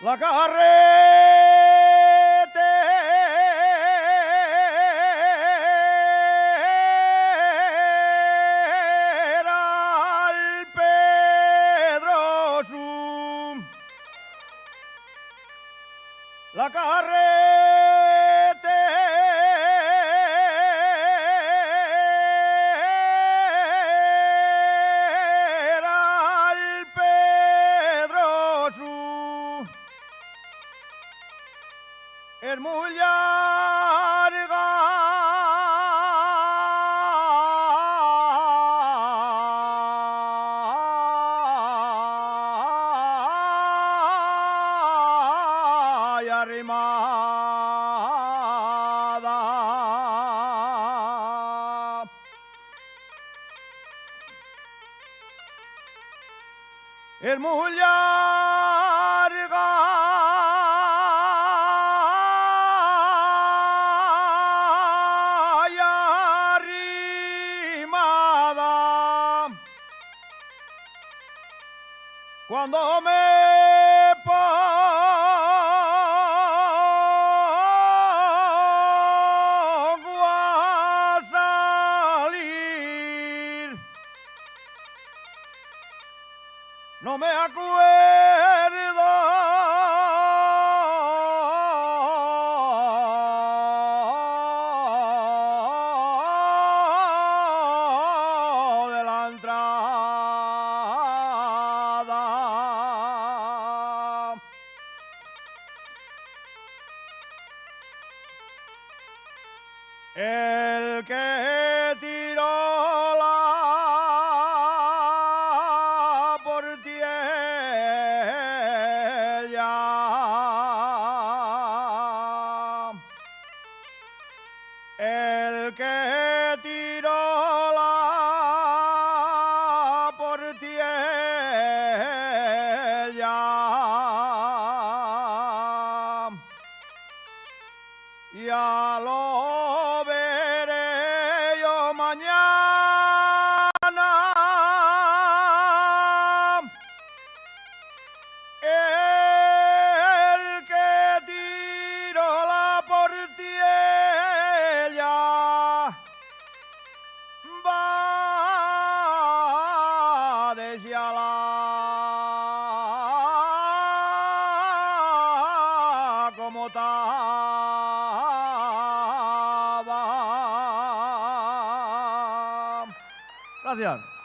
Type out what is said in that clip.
La carretera al Pedroso, la carretera al Pedroso es muy larga y arrimada. Es muy larga y arrimada. Cuando me pongo a salir, no me acuerdo de la entrada. El que tiró la portiella, el que tiró la portiella, ya lo veré yo mañana. El que tiró la portiella va desde la como estaba. Gracias.